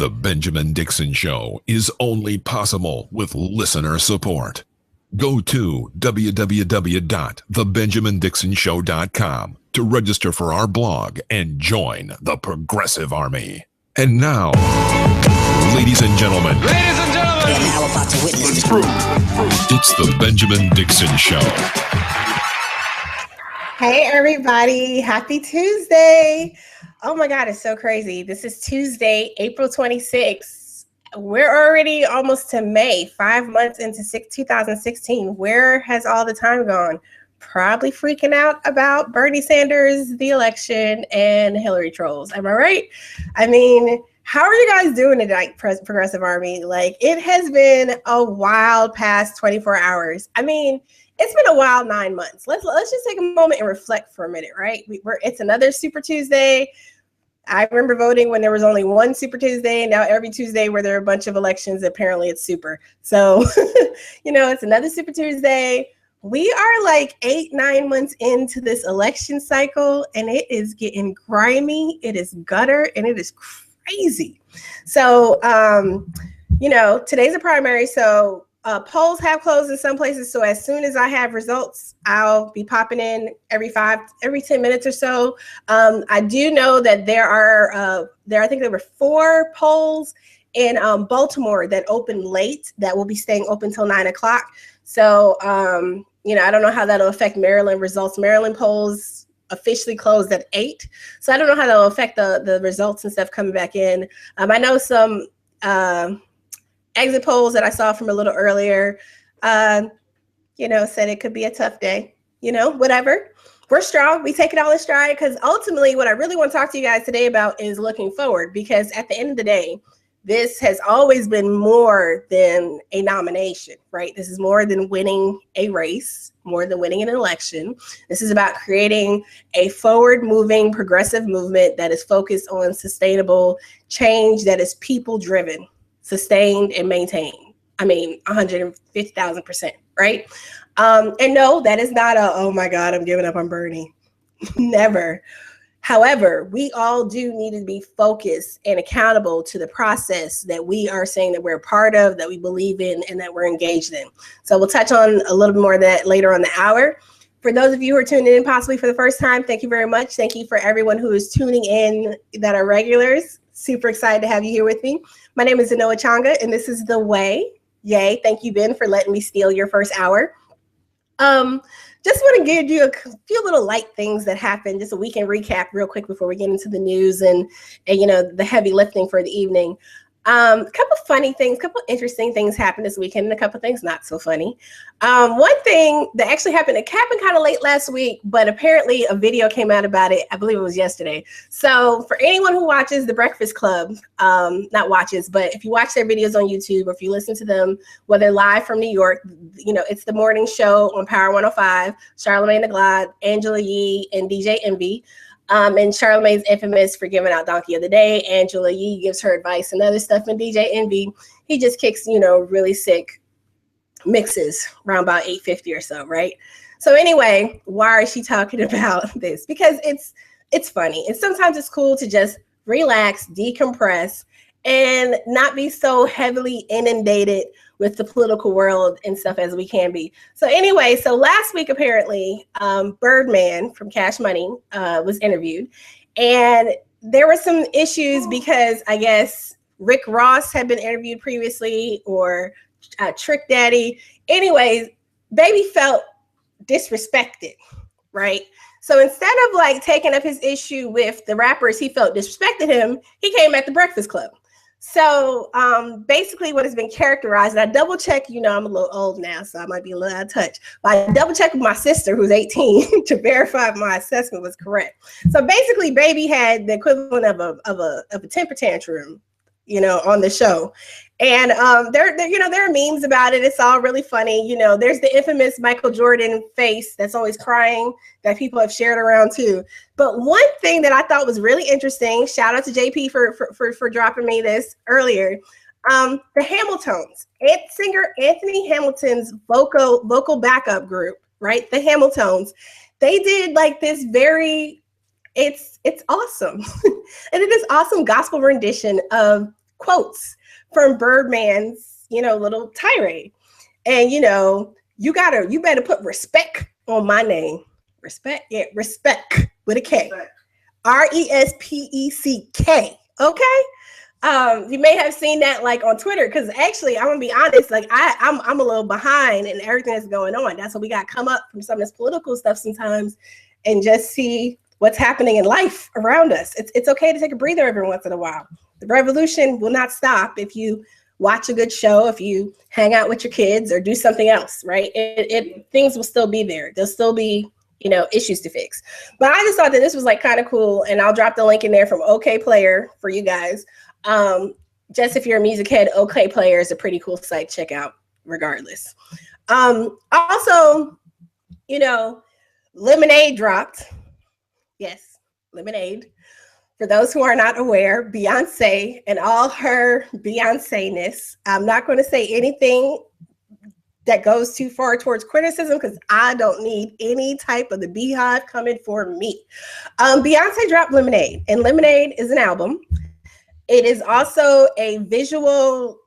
The Benjamin Dixon Show is only possible with listener support. Go to www.thebenjamindixonshow.com to register for our blog and join the Progressive Army. And now, ladies and gentlemen, we are now about to witness the truth. It's the Benjamin Dixon Show. Hey, everybody. Happy Tuesday. Oh, my God. It's so crazy. This is Tuesday, April 26th. We're already almost to May, 5 months into 2016. Where has all the time gone? Probably freaking out about Bernie Sanders, the election, and Hillary trolls. Am I right? I mean, how are you guys doing tonight, Progressive Army? Like, it has been a wild past 24 hours. I mean, it's been a wild 9 months. Let's just take a moment and reflect for a minute, right? It's another Super Tuesday. I remember voting when there was only one Super Tuesday. Now every Tuesday where there are a bunch of elections, apparently it's super. So, it's another Super Tuesday. We are like 8-9 months into this election cycle, and it is getting grimy. It is gutter, and it is crazy. So, today's a primary. So polls have closed in some places. So as soon as I have results, I'll be popping in every 10 minutes or so. I do know that I think there were 4 polls in Baltimore that opened late that will be staying open till 9 o'clock. So, I don't know how that'll affect Maryland results. Maryland polls officially closed at 8. So I don't know how that'll affect the results and stuff coming back in. I know some exit polls that I saw from a little earlier, said it could be a tough day, whatever. We're strong. We take it all in stride because ultimately what I really want to talk to you guys today about is looking forward, because at the end of the day, this has always been more than a nomination, right? This is more than winning a race, more than winning an election. This is about creating a forward-moving progressive movement that is focused on sustainable change that is people-driven, sustained and maintained. 150,000%, right? And no, that is not oh my God, I'm giving up on Bernie. Never. However, we all do need to be focused and accountable to the process that we are saying that we're a part of, that we believe in, and that we're engaged in. So we'll touch on a little bit more of that later on the hour. For those of you who are tuning in possibly for the first time, thank you very much. Thank you for everyone who is tuning in that are regulars. Super excited to have you here with me. My name is Anoa, and this is The Way. Yay. Thank you, Ben, for letting me steal your first hour. Just want to give you a few little light things that happened, just a weekend recap real quick before we get into the news and the heavy lifting for the evening. A couple funny things, a couple interesting things happened this weekend, and a couple things not so funny. One thing that actually happened, it happened kind of late last week, but apparently a video came out about it. I believe it was yesterday. So for anyone who watches The Breakfast Club, not watches, but if you watch their videos on YouTube or if you listen to them, whether live from New York, it's the morning show on Power 105, Charlamagne the God, Angela Yee, and DJ Envy. And Charlamagne's infamous for giving out Donkey of the Day. Angela Yee gives her advice and other stuff. And DJ Envy, he just kicks, really sick mixes around about 8:50 or so, right? So anyway, why is she talking about this? Because it's funny. And sometimes it's cool to just relax, decompress, and not be so heavily inundated with the political world and stuff as we can be. So anyway, last week, apparently, Birdman from Cash Money was interviewed. And there were some issues because I guess Rick Ross had been interviewed previously, or Trick Daddy. Anyways, Baby felt disrespected, right? So instead of taking up his issue with the rappers he felt disrespected him, he came at the Breakfast Club. So basically what has been characterized, and I double check, I'm a little old now, so I might be a little out of touch, but I double checked with my sister who's 18 to verify my assessment was correct. So basically Baby had the equivalent of a temper tantrum, on the show. And there are memes about it. It's all really funny. There's the infamous Michael Jordan face that's always crying that people have shared around too. But one thing that I thought was really interesting, shout out to JP for dropping me this earlier. The Hamiltones, singer Anthony Hamilton's vocal backup group, right? The Hamiltones, they did this very, it's awesome. And it is awesome gospel rendition of quotes from Birdman's, little tirade. And, you better put respect on my name. Respect, yeah, respect with a K. RESPECK. Okay. You may have seen that like on Twitter, because actually I'm gonna be honest, like I'm a little behind in everything that's going on. That's why we got to come up from some of this political stuff sometimes and just see what's happening in life around us. It's okay to take a breather every once in a while. The revolution will not stop if you watch a good show, if you hang out with your kids or do something else, right? Things will still be there. There'll still be, issues to fix. But I just thought that this was like kind of cool, and I'll drop the link in there from OK Player for you guys. Just if you're a music head, OK Player is a pretty cool site to check out regardless. Also, Lemonade dropped. Yes, Lemonade. For those who are not aware, Beyonce and all her Beyonce-ness. I'm not going to say anything that goes too far towards criticism, because I don't need any type of the beehive coming for me. Beyonce dropped Lemonade, and Lemonade is an album. It is also a visual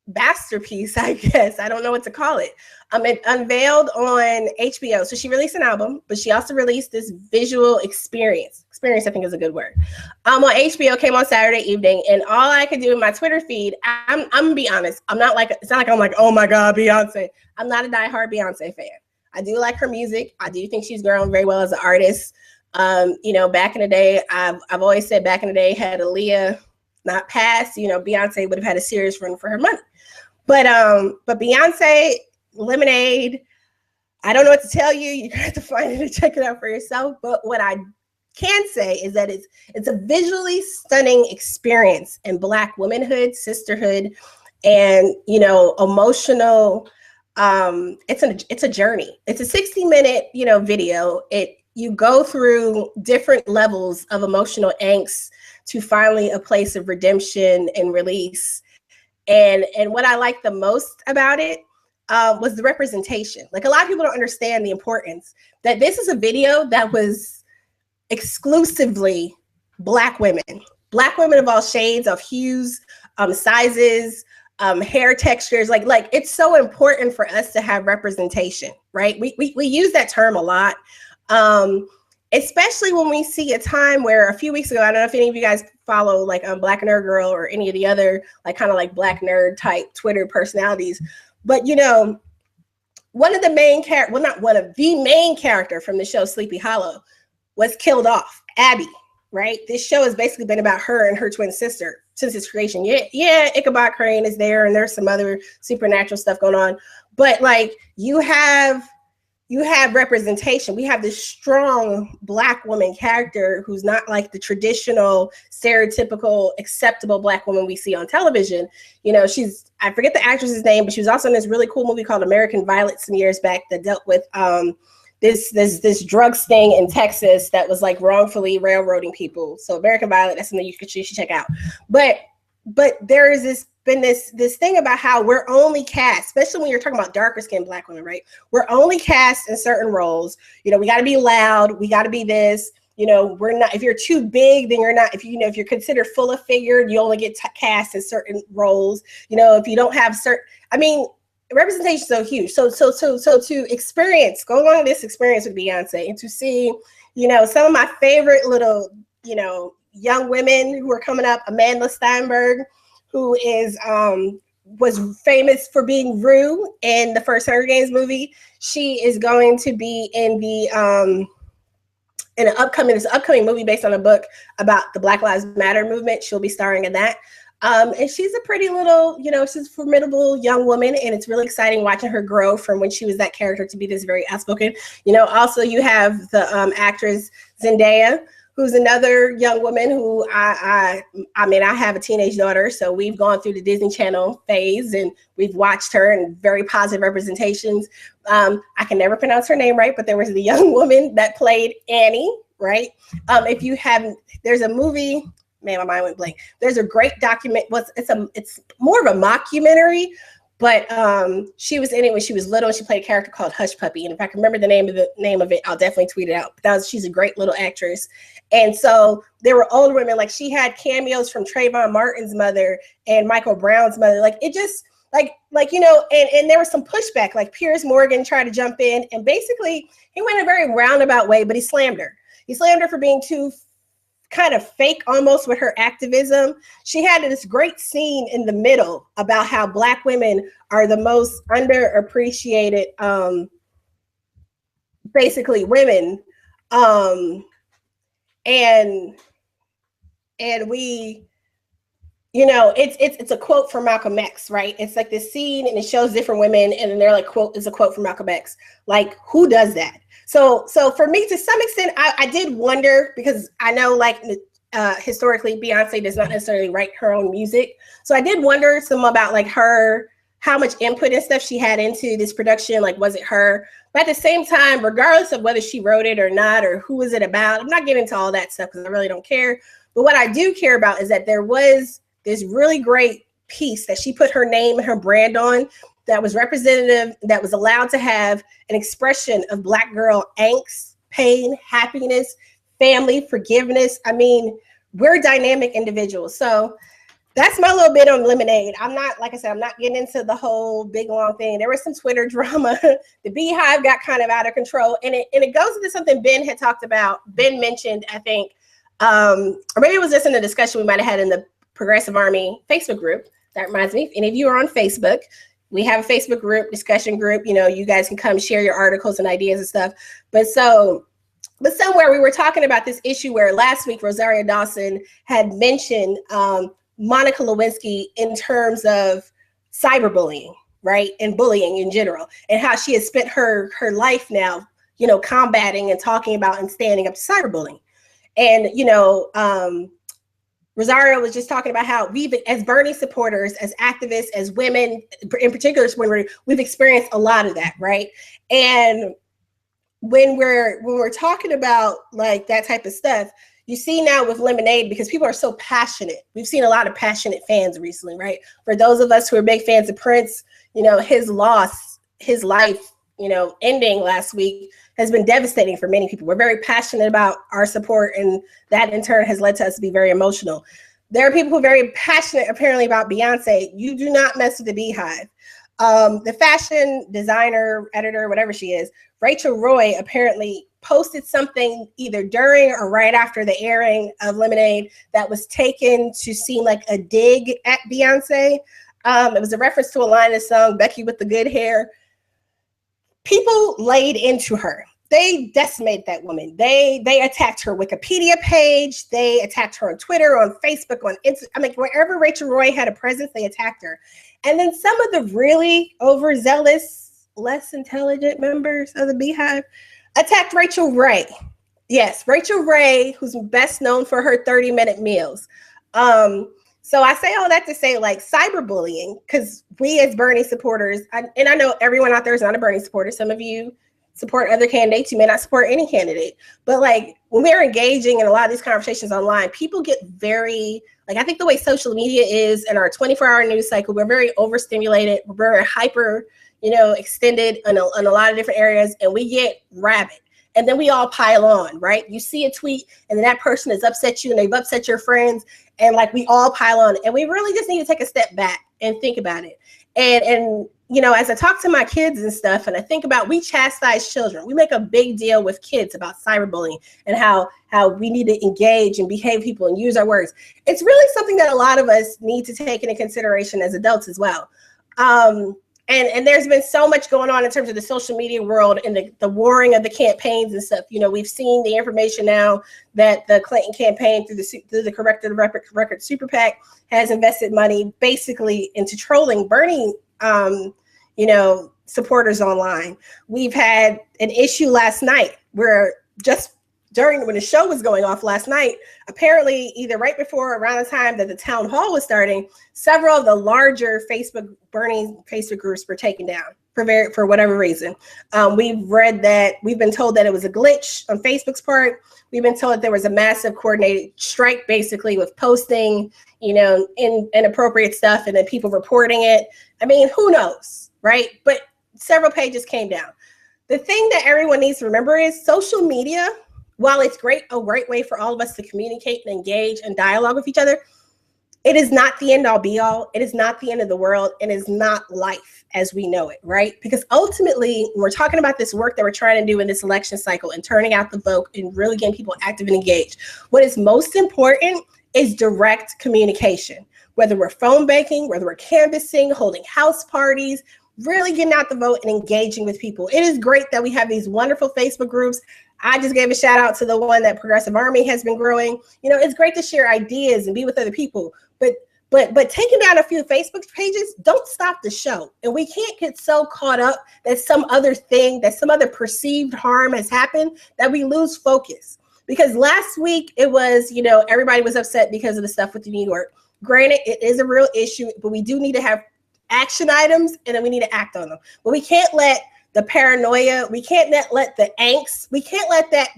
masterpiece, I guess. I don't know what to call it. It unveiled on HBO. So she released an album, but she also released this visual experience. Experience, I think, is a good word. On HBO, came on Saturday evening, and all I could do in my Twitter feed, I'm gonna be honest, it's not like I'm like, oh my God, Beyonce. I'm not a diehard Beyonce fan. I do like her music. I do think she's grown very well as an artist. Back in the day, I've always said back in the day, had Aaliyah not passed, Beyonce would have had a serious run for her money. But Beyonce, Lemonade, I don't know what to tell you. You're gonna have to find it and check it out for yourself. But what I can say is that it's a visually stunning experience in Black womanhood, sisterhood, and emotional. It's a journey. It's a 60-minute video. You go through different levels of emotional angst to finally a place of redemption and release. And what I like the most about it was the representation. Like, a lot of people don't understand the importance that this is a video that was exclusively Black women of all shades, of hues, sizes, hair textures. Like it's so important for us to have representation, right? We use that term a lot. Especially when we see a time where a few weeks ago, I don't know if any of you guys follow like Black Nerd Girl or any of the other like kind of like Black nerd type Twitter personalities, but one of the main the main character from the show Sleepy Hollow was killed off, Abby, right? This show has basically been about her and her twin sister since its creation. Yeah, Ichabod Crane is there, and there's some other supernatural stuff going on, but like you have representation. We have this strong Black woman character who's not like the traditional, stereotypical, acceptable Black woman we see on television. I forget the actress's name, but she was also in this really cool movie called American Violet some years back that dealt with this drug sting in Texas that was like wrongfully railroading people. So American Violet, that's something you should check out. But there is this thing about how we're only cast, especially when you're talking about darker skinned Black women, right? We're only cast in certain roles. We got to be loud. We got to be this. We're not. If you're too big, then you're not. If you're considered full of figured, you only get cast in certain roles. If you don't have representation is so huge. So to experience going on this experience with Beyonce and to see, some of my favorite little, young women who are coming up, Amanda Steinberg, who is was famous for being Rue in the first Hunger Games movie. She is going to be in the this upcoming movie based on a book about the Black Lives Matter movement. She'll be starring in that. And she's a pretty little, she's a formidable young woman, and it's really exciting watching her grow from when she was that character to be this very outspoken. Also you have the actress Zendaya, who's another young woman who I have a teenage daughter, so we've gone through the Disney Channel phase and we've watched her in very positive representations. I can never pronounce her name right, but there was the young woman that played Annie, right? There's a movie, man, my mind went blank. There's a great document. It's more of a mockumentary, But she was in it when she was little, and she played a character called Hush Puppy. And if I can remember the name of it, I'll definitely tweet it out. But she's a great little actress. And so there were older women, like she had cameos from Trayvon Martin's mother and Michael Brown's mother. Like it just like, you know, and there was some pushback, like Piers Morgan tried to jump in, and basically he went a very roundabout way, but he slammed her. He slammed her for being too kind of fake almost with her activism. She had this great scene in the middle about how Black women are the most underappreciated, basically women. And we, you know, it's a quote from Malcolm X, right? It's like this scene and it shows different women, and then they're like, quote, is a quote from Malcolm X. Like, who does that? So for me, to some extent, I did wonder, because I know, like, historically, Beyonce does not necessarily write her own music. So I did wonder some about, like, her, how much input and stuff she had into this production. Like, was it her? But at the same time, regardless of whether she wrote it or not, or who was it about, I'm not getting into all that stuff because I really don't care. But what I do care about is that there was this really great piece that she put her name and her brand on, that was representative, that was allowed to have an expression of Black girl angst, pain, happiness, family, forgiveness. I mean, we're dynamic individuals. So that's my little bit on Lemonade. I'm not, like I said, I'm not getting into the whole big long thing. There was some Twitter drama. The Beehive got kind of out of control. And it goes into something Ben had talked about. Ben mentioned, I think, or maybe it was just in the discussion we might have had in the Progressive Army Facebook group. That reminds me, if any of you are on Facebook, we have a Facebook group, discussion group. You know, you guys can come share your articles and ideas and stuff. But somewhere we were talking about this issue where last week Rosario Dawson had mentioned Monica Lewinsky in terms of cyberbullying, right? And bullying in general, and how she has spent her life now, you know, combating and talking about and standing up to cyberbullying. And, you know, Rosario was just talking about how we've, as Bernie supporters, as activists, as women, in particular, we've experienced a lot of that, right? And when we're talking about like that type of stuff, you see now with Lemonade, because people are so passionate. We've seen a lot of passionate fans recently, right? For those of us who are big fans of Prince, you know, his loss, his life, you know, ending last week has been devastating for many people. We're very passionate about our support, and that in turn has led to us to be very emotional. There are people who are very passionate apparently about Beyonce. You do not mess with the Beehive. The fashion designer, editor, whatever she is, Rachel Roy, apparently posted something either during or right after the airing of Lemonade that was taken to seem like a dig at Beyonce. It was a reference to a line of the song, Becky with the Good Hair. People laid into her. They decimated that woman. They attacked her Wikipedia page. They attacked her on Twitter, on Facebook, on Instagram. I mean, wherever Rachel Roy had a presence, they attacked her. And then some of the really overzealous, less intelligent members of the Beehive attacked Rachel Ray. Yes, Rachel Ray, who's best known for her 30-minute meals. So I say all that to say, like, cyberbullying, because we as Bernie supporters, and I know everyone out there is not a Bernie supporter. Some of you support other candidates. You may not support any candidate. But, like, when we're engaging in a lot of these conversations online, people get very, like, I think the way social media is in our 24-hour news cycle, we're very overstimulated. We're very hyper, you know, extended in a lot of different areas, and we get rabid. And then we all pile on, right? You see a tweet, and then that person has upset you, and they've upset your friends, and like we all pile on. And we really just need to take a step back and think about it. And you know, as I talk to my kids and stuff, and I think about, we chastise children. We make a big deal with kids about cyberbullying and how we need to engage and behave people and use our words. It's really something that a lot of us need to take into consideration as adults as well. And there's been so much going on in terms of the social media world and the warring of the campaigns and stuff. You know, we've seen the information now that the Clinton campaign through the Corrected Record Super PAC has invested money basically into trolling Bernie, you know, supporters online. We've had an issue last night where just when the show was going off last night, apparently either right before or around the time that the town hall was starting, several of the larger Bernie Facebook groups were taken down. for whatever reason. We've been told that it was a glitch on Facebook's part. We've been told that there was a massive coordinated strike, basically, with posting, inappropriate stuff and then people reporting it. I mean, who knows, right? But several pages came down. The thing that everyone needs to remember is social media, while it's a great way for all of us to communicate and engage and dialogue with each other, it is not the end all be all. It is not the end of the world. It is not life as we know it, right? Because ultimately, when we're talking about this work that we're trying to do in this election cycle and turning out the vote and really getting people active and engaged, what is most important is direct communication. Whether we're phone banking, whether we're canvassing, holding house parties, really getting out the vote and engaging with people. It is great that we have these wonderful Facebook groups. I just gave a shout out to the one that Progressive Army has been growing. It's great to share ideas and be with other people, but taking down a few Facebook pages, don't stop the show. And we can't get so caught up that some other perceived harm has happened that we lose focus. Because last week it was, everybody was upset because of the stuff with New York. Granted, it is a real issue, but we do need to have action items and then we need to act on them. But we can't let the paranoia, we can't let the angst, we can't let that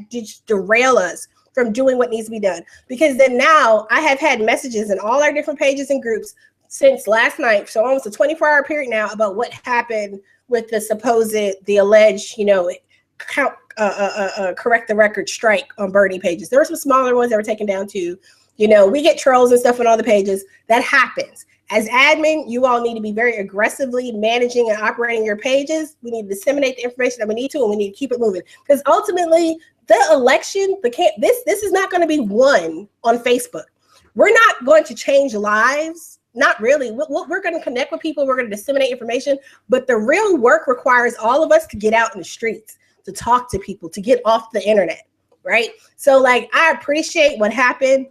derail us from doing what needs to be done. Because then now I have had messages in all our different pages and groups since last night, so almost a 24-hour period now, about what happened with the alleged, correct the record strike on Bernie pages. There were some smaller ones that were taken down too. We get trolls and stuff on all the pages. That happens. As admin, you all need to be very aggressively managing and operating your pages. We need to disseminate the information that we need to, and we need to keep it moving. Because ultimately, the election, this is not going to be won on Facebook. We're not going to change lives. Not really. We're going to connect with people. We're going to disseminate information. But the real work requires all of us to get out in the streets, to talk to people, to get off the internet, right? So, I appreciate what happened.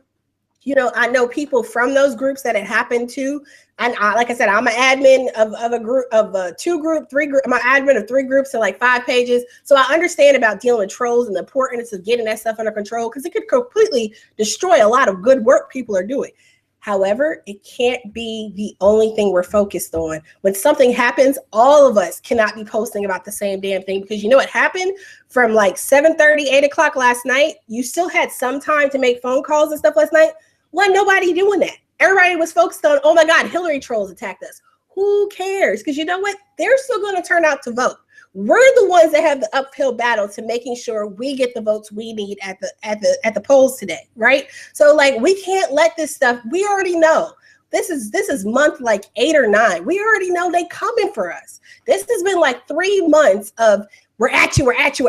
I know people from those groups that it happened to. And like I said, I'm an admin of a group of 2 group, 3 group. I'm an admin of 3 groups and 5 pages. So I understand about dealing with trolls and the importance of getting that stuff under control, because it could completely destroy a lot of good work people are doing. However, it can't be the only thing we're focused on. When something happens, all of us cannot be posting about the same damn thing, because what happened from 7:30, 8 o'clock last night, you still had some time to make phone calls and stuff last night. Wasn't nobody doing that. Everybody was focused on, oh my God, Hillary trolls attacked us. Who cares? Because you know what? They're still going to turn out to vote. We're the ones that have the uphill battle to making sure we get the votes we need at the polls today, right? So we can't let this stuff. We already know this is month 8 or 9. We already know they coming for us. This has been 3 months of we're at you, attack.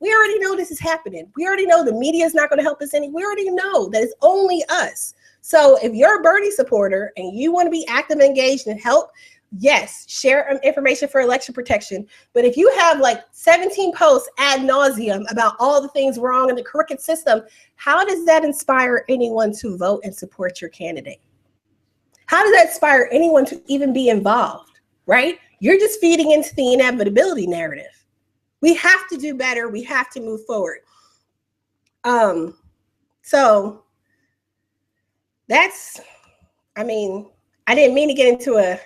We already know this is happening. We already know the media is not going to help us any. We already know that it's only us. So if you're a Bernie supporter and you want to be active, engaged, and help, yes, share information for election protection. But if you have 17 posts ad nauseum about all the things wrong in the crooked system, how does that inspire anyone to vote and support your candidate? How does that inspire anyone to even be involved, right? You're just feeding into the inevitability narrative. We have to do better. We have to move forward. So that's, I didn't mean to get into a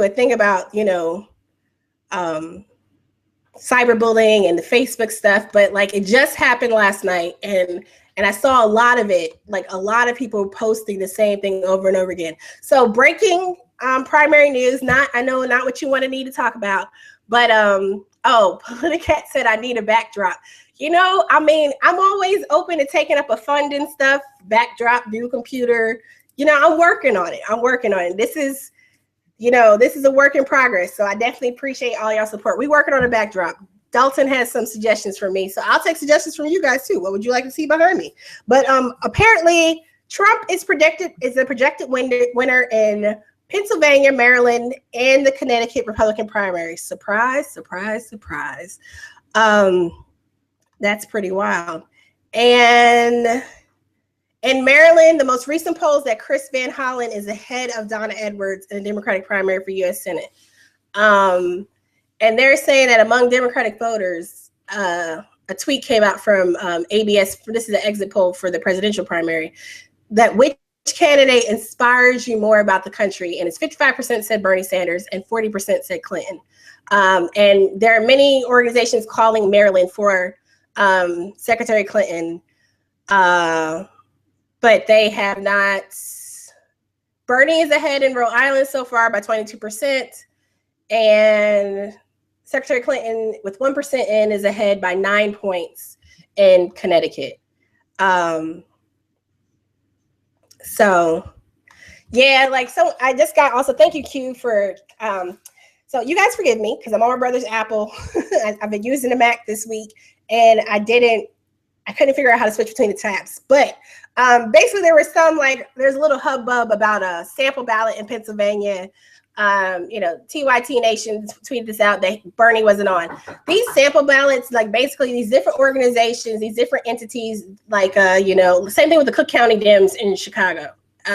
thing about, cyberbullying and the Facebook stuff, but it just happened last night, and I saw a lot of it, a lot of people posting the same thing over and over again. So breaking primary news, not what you need to talk about, but Politicat said I need a backdrop. I'm always open to taking up a fund and stuff, backdrop, new computer. I'm working on it. This is a work in progress. So I definitely appreciate all y'all support. We working on a backdrop. Dalton has some suggestions for me, so I'll take suggestions from you guys too. What would you like to see behind me? But apparently Trump is a projected winner in Pennsylvania, Maryland, and the Connecticut Republican primary. Surprise, surprise, surprise. That's pretty wild. And in Maryland, the most recent polls that Chris Van Hollen is ahead of Donna Edwards in the Democratic primary for U.S. Senate. And they're saying that among Democratic voters, a tweet came out from ABS. This is the exit poll for the presidential primary, that which candidate inspires you more about the country? And it's 55% said Bernie Sanders and 40% said Clinton. And there are many organizations calling Maryland for Secretary Clinton, but they have not. Bernie is ahead in Rhode Island so far by 22%, and Secretary Clinton with 1% in is ahead by 9 points in Connecticut. So yeah, like, so I just got also, thank you Q for so you guys forgive me because I'm on my brother's Apple. I've been using the Mac this week and I couldn't figure out how to switch between the tabs. But basically there was there's a little hubbub about a sample ballot in Pennsylvania. TYT Nation tweeted this out that Bernie wasn't on. These sample ballots, like basically these different organizations, these different entities, like, same thing with the Cook County Dems in Chicago,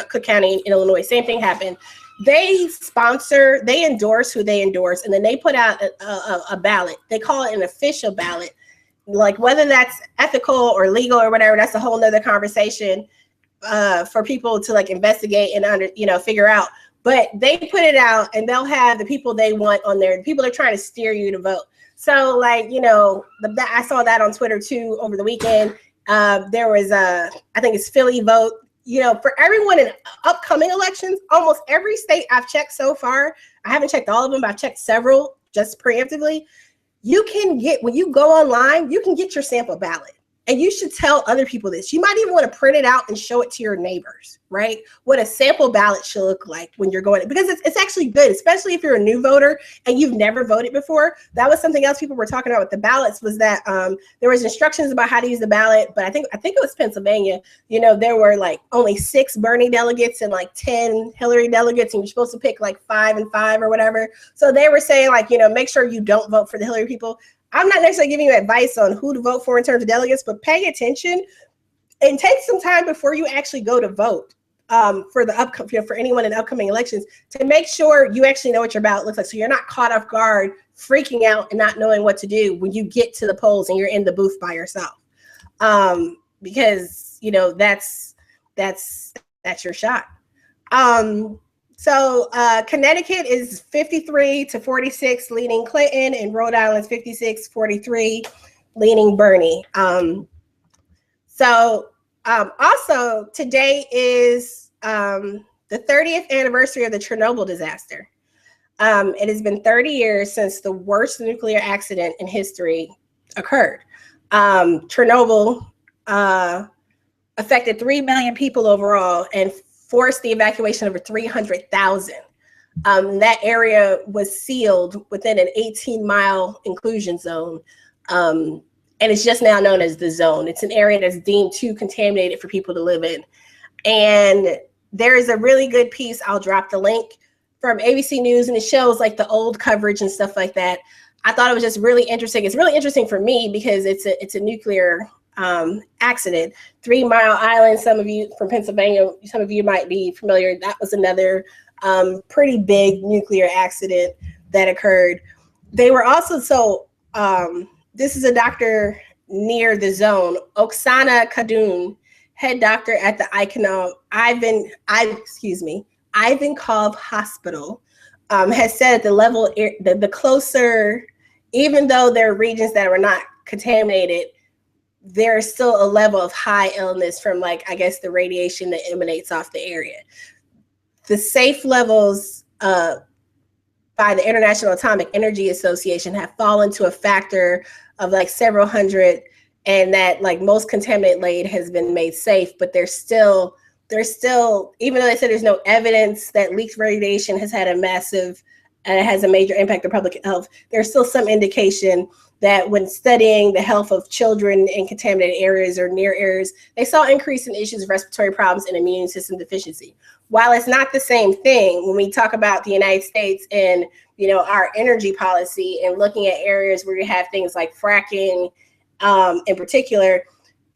Cook County in Illinois, same thing happened. They endorse who they endorse, and then they put out a ballot. They call it an official ballot. Like whether that's ethical or legal or whatever, that's a whole nother conversation for people to like investigate and figure out. But they put it out and they'll have the people they want on there. The people are trying to steer you to vote. So like, I saw that on Twitter too over the weekend. There was I think it's Philly vote. For everyone in upcoming elections, almost every state I've checked so far, I haven't checked all of them, but I've checked several just preemptively. You can get, when you go online, you can get your sample ballot. And you should tell other people this. You might even want to print it out and show it to your neighbors, right? What a sample ballot should look like when you're going, because it's actually good, especially if you're a new voter and you've never voted before. That was something else people were talking about with the ballots, was that there was instructions about how to use the ballot, but I think it was Pennsylvania. There were like only 6 Bernie delegates and like 10 Hillary delegates, and you're supposed to pick like 5 and 5 or whatever. So they were saying like, make sure you don't vote for the Hillary people. I'm not necessarily giving you advice on who to vote for in terms of delegates, but pay attention and take some time before you actually go to vote for the for anyone in upcoming elections to make sure you actually know what your ballot looks like, so you're not caught off guard, freaking out and not knowing what to do when you get to the polls and you're in the booth by yourself, because that's your shot. So Connecticut is 53-46 leaning Clinton, and Rhode Island's 56-43 leaning Bernie. Also today is the 30th anniversary of the Chernobyl disaster. It has been 30 years since the worst nuclear accident in history occurred. Chernobyl affected 3 million people overall and forced the evacuation of over 300,000. That area was sealed within an 18-mile inclusion zone. And it's just now known as the zone. It's an area that's deemed too contaminated for people to live in. And there is a really good piece, I'll drop the link, from ABC News, and it shows like the old coverage and stuff like that. I thought it was just really interesting. It's really interesting for me because it's a nuclear accident. 3 Mile Island, some of you from Pennsylvania, some of you might be familiar. That was another pretty big nuclear accident that occurred. They were also, this is a doctor near the zone, Oksana Kadun, head doctor at the Ivankov Hospital, has said at the level, the closer, even though there are regions that are not contaminated, there's still a level of high illness from, like, I guess, the radiation that emanates off the area. The safe levels by the International Atomic Energy Association have fallen to a factor of like several hundred, and that like most contaminant laid has been made safe, but there's still, even though they said there's no evidence that leaked radiation has had a massive, has a major impact on public health, there's still some indication that when studying the health of children in contaminated areas or near areas, they saw increase in issues of respiratory problems and immune system deficiency. While it's not the same thing, when we talk about the United States and, our energy policy and looking at areas where you have things like fracking, in particular,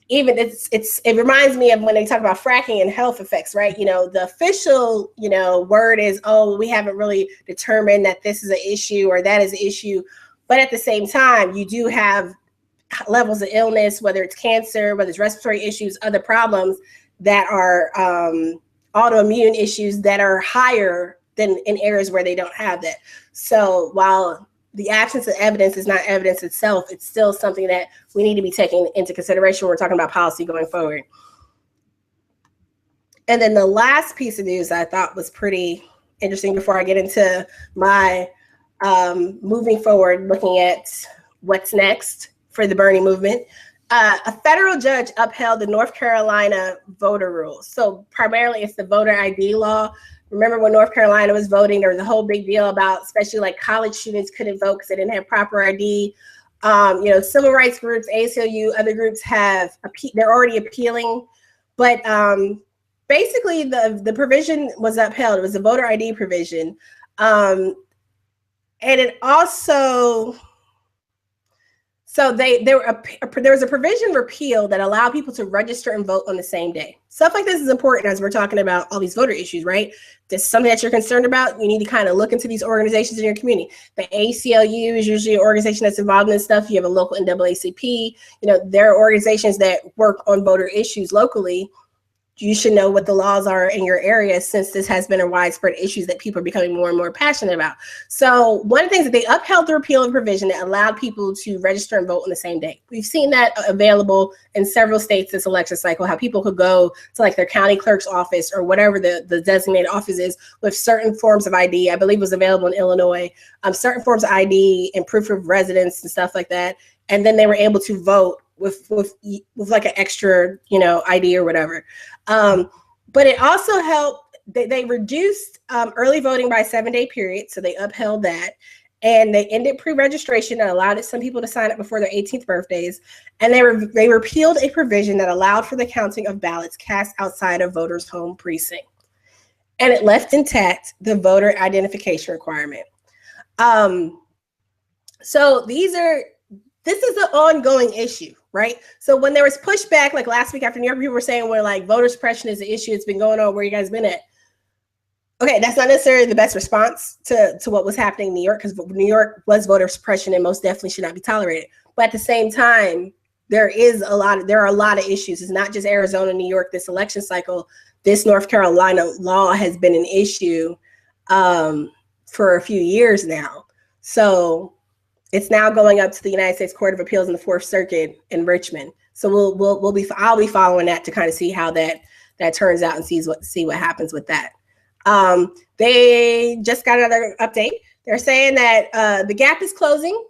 even it reminds me of when they talk about fracking and health effects, right? The official, word is, oh, we haven't really determined that this is an issue or that is an issue. But at the same time, you do have levels of illness, whether it's cancer, whether it's respiratory issues, other problems that are autoimmune issues that are higher than in areas where they don't have that. So while the absence of evidence is not evidence itself, it's still something that we need to be taking into consideration when we're talking about policy going forward. And then the last piece of news I thought was pretty interesting before I get into my moving forward, looking at what's next for the Bernie movement. A federal judge upheld the North Carolina voter rules. So primarily it's the voter ID law. Remember when North Carolina was voting, there was a whole big deal about, especially like college students couldn't vote because they didn't have proper ID. Civil rights groups, ACLU, other groups they're already appealing. But basically the provision was upheld. It was a voter ID provision. And it also, so there was a provision repealed that allowed people to register and vote on the same day. Stuff like this is important as we're talking about all these voter issues, right? There's something that you're concerned about. You need to kind of look into these organizations in your community. The ACLU is usually an organization that's involved in this stuff. You have a local NAACP. There are organizations that work on voter issues locally. You should know what the laws are in your area, since this has been a widespread issue that people are becoming more and more passionate about. So one of the things that they upheld the repeal of provision that allowed people to register and vote on the same day. We've seen that available in several states this election cycle, how people could go to like their county clerk's office or whatever the designated office is with certain forms of ID. I believe it was available in Illinois, certain forms of ID and proof of residence and stuff like that. And then they were able to vote with like an extra, ID or whatever. But it also helped, they reduced early voting by a 7-day period. So they upheld that, and they ended pre-registration and allowed some people to sign up before their 18th birthdays. And they repealed a provision that allowed for the counting of ballots cast outside of voters' home precinct. And it left intact the voter identification requirement. So this is an ongoing issue, right? So when there was pushback, like last week after New York, people were saying, well, like voter suppression is an issue. It's been going on. Where you guys been at? Okay, that's not necessarily the best response to what was happening in New York, because New York was voter suppression and most definitely should not be tolerated. But at the same time, there are a lot of issues. It's not just Arizona, New York, this election cycle. This North Carolina law has been an issue for a few years now. So it's now going up to the United States Court of Appeals in the Fourth Circuit in Richmond. So I'll be following that to kind of see how that turns out and see what happens with that. They just got another update. They're saying that the gap is closing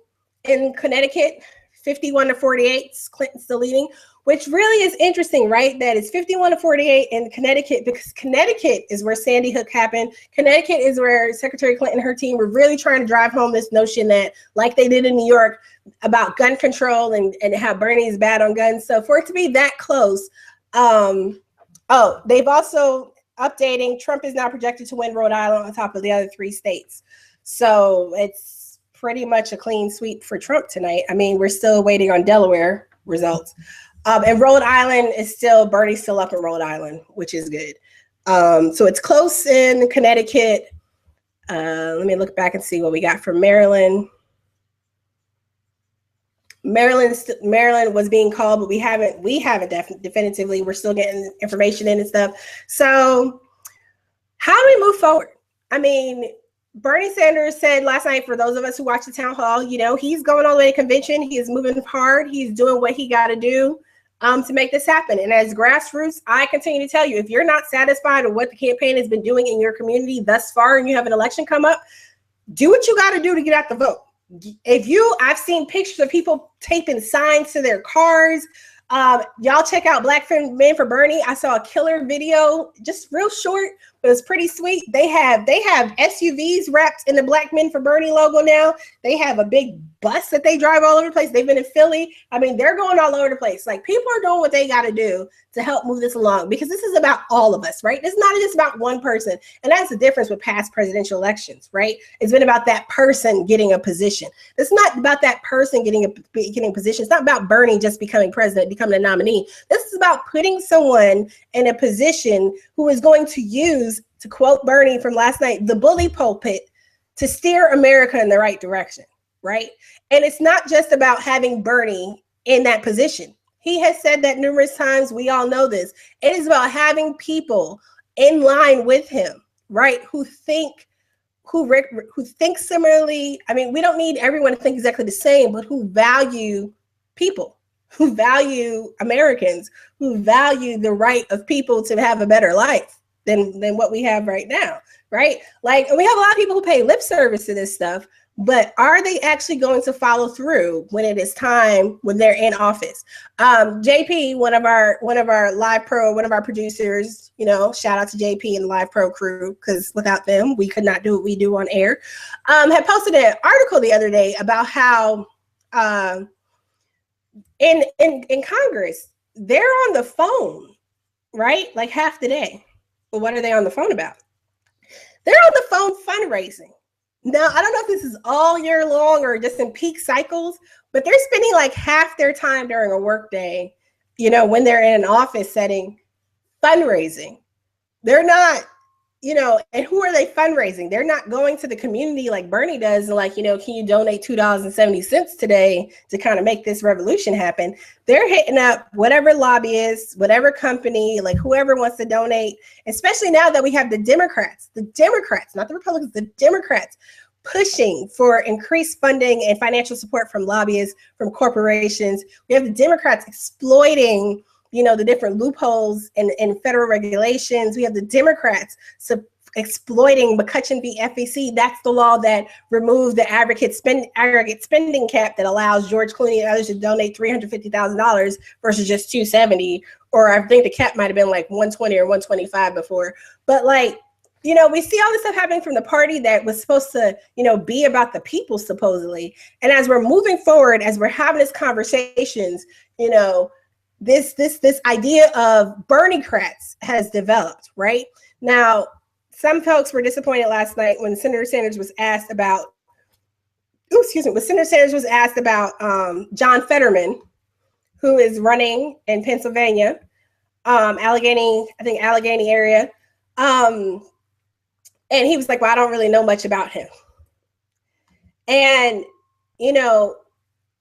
in Connecticut, 51-48. Clinton's still leading, which really is interesting, right? That it's 51-48 in Connecticut, because Connecticut is where Sandy Hook happened. Connecticut is where Secretary Clinton and her team were really trying to drive home this notion that, like they did in New York, about gun control and how Bernie is bad on guns. So for it to be that close, they've also updating, Trump is now projected to win Rhode Island on top of the other 3 states. So it's pretty much a clean sweep for Trump tonight. I mean, we're still waiting on Delaware results. And Rhode Island Bernie's still up in Rhode Island, which is good. So it's close in Connecticut. Let me look back and see what we got from Maryland. Maryland was being called, but we haven't definitively. We're still getting information in and stuff. So how do we move forward? I mean, Bernie Sanders said last night, for those of us who watched the town hall, he's going all the way to convention. He is moving hard. He's doing what he got to do to make this happen. And as grassroots, I continue to tell you, if you're not satisfied with what the campaign has been doing in your community thus far, and you have an election come up, do what you got to do to get out the vote. I've seen pictures of people taping signs to their cars. Y'all check out Black Men for Bernie. I saw a killer video, just real short, but it's pretty sweet. They have SUVs wrapped in the Black Men for Bernie logo now. They have a big bus that they drive all over the place. They've been in Philly. I mean, they're going all over the place. Like, people are doing what they got to do to help move this along, because this is about all of us, right? It's not just about one person. And that's the difference with past presidential elections, right? It's been about that person getting a position. It's not about that person getting a position. It's not about Bernie just becoming president, becoming a nominee. This is about putting someone in a position who is going to use, to quote Bernie from last night, the bully pulpit to steer America in the right direction, right? And it's not just about having Bernie in that position. He has said that numerous times. We all know this. It is about having people in line with him, right? Who think similarly. I mean, we don't need everyone to think exactly the same, but who value people, who value Americans, who value the right of people to have a better life than what we have right now, right? Like, and we have a lot of people who pay lip service to this stuff, but are they actually going to follow through when it is time, when they're in office? JP, one of our Live Pro, one of our producers, you know, shout out to JP and the Live Pro crew, because without them, we could not do what we do on air, had posted an article the other day about how in Congress, they're on the phone, right? Like half the day. But what are they on the phone about? They're on the phone fundraising. Now, I don't know if this is all year long or just in peak cycles, but they're spending like half their time during a work day, you know, when they're in an office setting, fundraising. They're not, you know, and who are they fundraising? They're not going to the community like Bernie does and like, you know, can you donate $2.70 today to kind of make this revolution happen? They're hitting up whatever lobbyist, whatever company, like whoever wants to donate, especially now that we have the Democrats, not the Republicans, the Democrats pushing for increased funding and financial support from lobbyists, from corporations. We have the Democrats exploiting, you know, the different loopholes in federal regulations. We have the Democrats exploiting McCutcheon v. FEC. That's the law that removed the aggregate spending cap that allows George Clooney and others to donate $350,000 versus just $270, or I think the cap might have been like $120 or $125 before. But like, you know, we see all this stuff happening from the party that was supposed to, you know, be about the people supposedly. And as we're moving forward, as we're having these conversations, you know, this idea of Bernie-crats has developed, right? Now, some folks were disappointed last night when Senator Sanders was asked about, John Fetterman, who is running in Pennsylvania, Allegheny area. And he was like, well, I don't really know much about him. And, you know,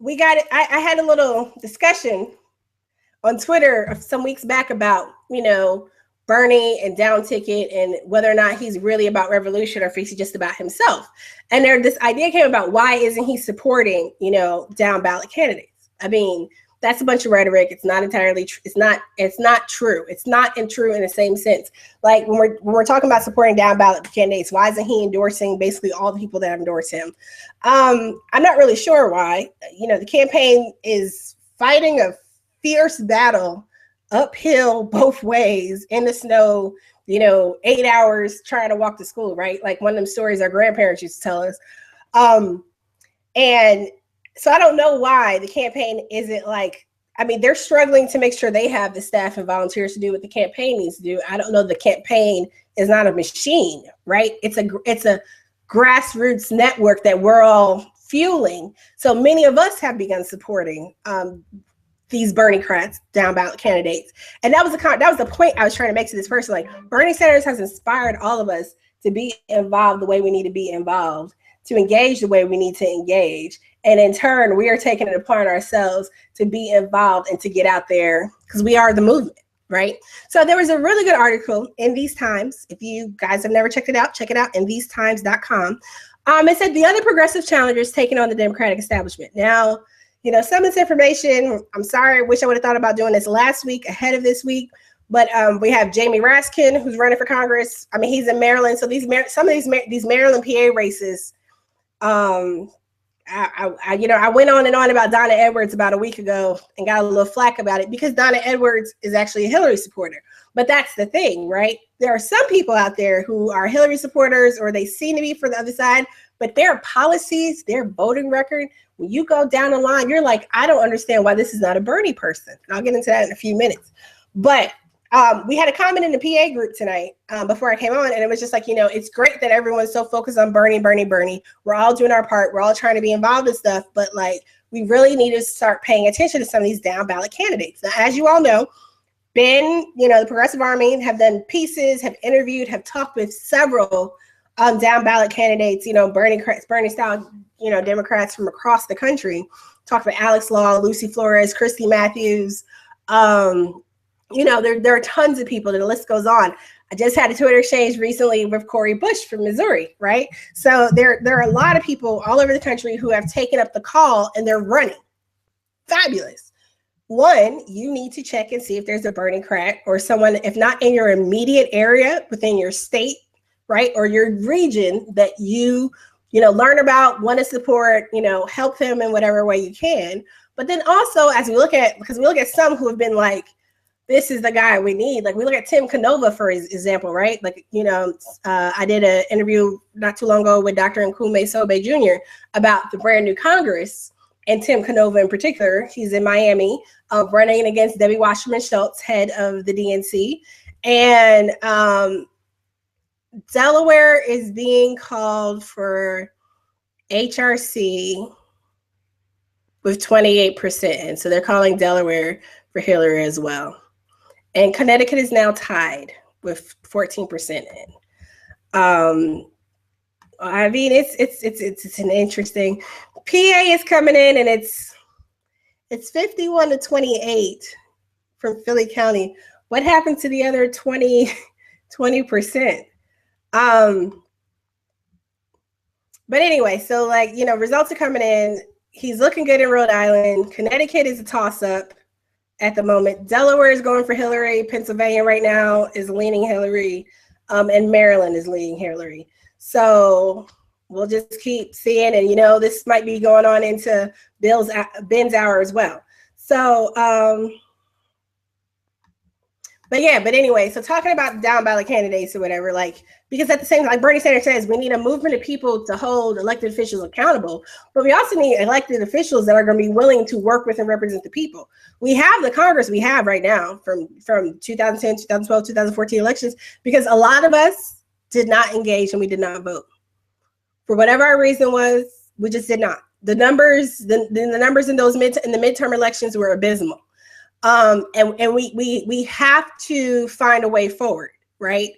I had a little discussion on Twitter some weeks back about, you know, Bernie and down ticket and whether or not he's really about revolution or if he's just about himself. And this idea came about, why isn't he supporting, you know, down ballot candidates? I mean, that's a bunch of rhetoric. It's not entirely true. It's not true. It's not true in the same sense. Like when we're talking about supporting down ballot candidates, why isn't he endorsing basically all the people that endorse him? I'm not really sure why. You know, the campaign is fighting a fierce battle uphill both ways in the snow, you know, 8 hours trying to walk to school, right? Like one of them stories our grandparents used to tell us. And so I don't know why the campaign isn't like, I mean, they're struggling to make sure they have the staff and volunteers to do what the campaign needs to do. I don't know. The campaign is not a machine, right? It's a grassroots network that we're all fueling. So many of us have begun supporting these Bernie-crats, down ballot candidates. And that was the point I was trying to make to this person. Like, Bernie Sanders has inspired all of us to be involved the way we need to be involved, to engage the way we need to engage. And in turn, we are taking it upon ourselves to be involved and to get out there because we are the movement, right? So there was a really good article in These Times. If you guys have never checked it out, check it out in thesetimes.com. It said the other progressive challengers taking on the Democratic establishment. Now, you know, some of this information, I'm sorry, I wish I would have thought about doing this last week ahead of this week. But we have Jamie Raskin, who's running for Congress. I mean, he's in Maryland. So some of these Maryland PA races, I went on and on about Donna Edwards about a week ago and got a little flack about it because Donna Edwards is actually a Hillary supporter. But that's the thing, right? There are some people out there who are Hillary supporters, or they seem to be for the other side, but their policies, their voting record, when you go down the line, you're like, I don't understand why this is not a Bernie person. And I'll get into that in a few minutes. But we had a comment in the PA group tonight before I came on, and it was just like, you know, it's great that everyone's so focused on Bernie. We're all doing our part. We're all trying to be involved in stuff, but like, we really need to start paying attention to some of these down ballot candidates. Now, as you all know, Ben, you know, the Progressive Army have done pieces, have interviewed, have talked with several down ballot candidates, you know, Bernie style, you know, Democrats from across the country. Talked with Alex Law, Lucy Flores, Christy Matthews. You know, there are tons of people, and the list goes on. I just had a Twitter exchange recently with Cori Bush from Missouri, right? So there are a lot of people all over the country who have taken up the call and they're running. Fabulous. One, you need to check and see if there's a burning crack or someone, if not in your immediate area within your state, right, or your region that you learn about, want to support, help them in whatever way you can. But then also, as because we look at some who have been like, this is the guy we need. Like we look at Tim Canova, for example, right? Like, I did an interview not too long ago with Dr. Nkume Sobe Jr. about the brand new Congress, and Tim Canova in particular. He's in Miami, running against Debbie Wasserman Schultz, head of the DNC. And Delaware is being called for HRC with 28%. And so they're calling Delaware for Hillary as well. And Connecticut is now tied with 14% in. I mean, it's an interesting. PA is coming in, and it's 51-28 from Philly County. What happened to the other 20%? But anyway, so results are coming in. He's looking good in Rhode Island. Connecticut is a toss-up at the moment. Delaware is going for Hillary. Pennsylvania right now is leaning Hillary, and Maryland is leaning Hillary. So we'll just keep seeing, and this might be going on into Ben's hour as well. So, but anyway, so talking about down ballot candidates or whatever, because at the same time, like Bernie Sanders says, we need a movement of people to hold elected officials accountable, but we also need elected officials that are going to be willing to work with and represent the people. We have the Congress we have right now from 2010, 2012, 2014 elections, because a lot of us did not engage and we did not vote. For whatever our reason was, we just did not. The numbers, the numbers in those in the midterm elections were abysmal. And we have to find a way forward, right?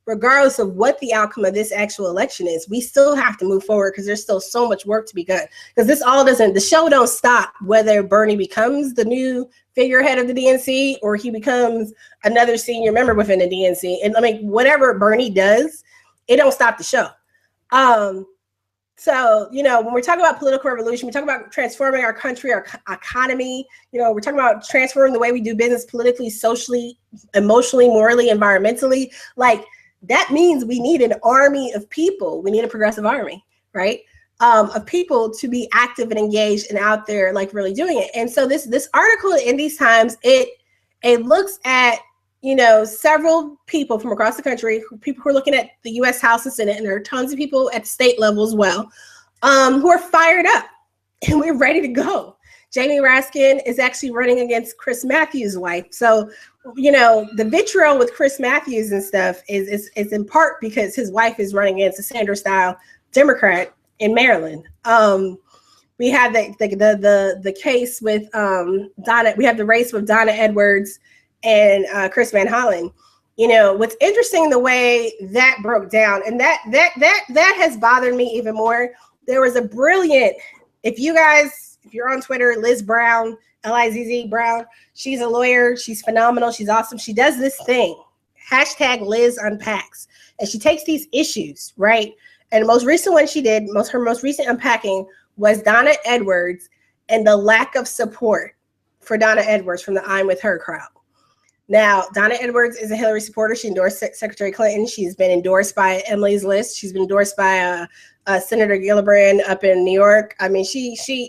Regardless of what the outcome of this actual election is, we still have to move forward because there's still so much work to be done. Because the show don't stop whether Bernie becomes the new figurehead of the DNC or he becomes another senior member within the DNC. And I mean, whatever Bernie does, it don't stop the show. So, when we're talking about political revolution, we talk about transforming our country, our economy, we're talking about transforming the way we do business politically, socially, emotionally, morally, environmentally. That means we need an army of people. We need a progressive army, right? Of people to be active and engaged and out there, really doing it. And so this article in these times, it looks at, several people from across the country, people who are looking at the U.S. House and Senate, and there are tons of people at the state level as well, who are fired up and we're ready to go. Jamie Raskin is actually running against Chris Matthews' wife. So, the vitriol with Chris Matthews and stuff is in part because his wife is running against a Sanders-style Democrat in Maryland. We had the case with Donna. We have the race with Donna Edwards and Chris Van Hollen. What's interesting, the way that broke down, and that has bothered me even more. There was a brilliant, if you're on Twitter, Liz Brown, Lizz Brown, she's a lawyer, she's phenomenal, she's awesome. She does this thing, #Liz Unpacks, and she takes these issues, right? And the most recent one she did, her most recent unpacking was Donna Edwards and the lack of support for Donna Edwards from the I'm With Her crowd. Now, Donna Edwards is a Hillary supporter. She endorsed Secretary Clinton. She's been endorsed by Emily's List. She's been endorsed by Senator Gillibrand up in New York. I mean,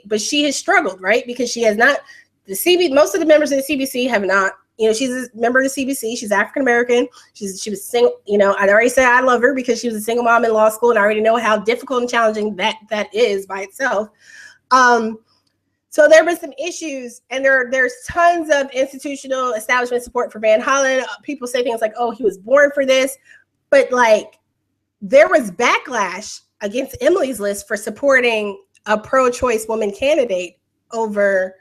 but she has struggled, right? Because she has not, most of the members of the CBC have not, she's a member of the CBC. She's African-American. She was single, I already said I love her because she was a single mom in law school, and I already know how difficult and challenging that is by itself. So there were some issues, and there's tons of institutional establishment support for Van Hollen. People say things like, oh, he was born for this. But there was backlash against Emily's List for supporting a pro-choice woman candidate over,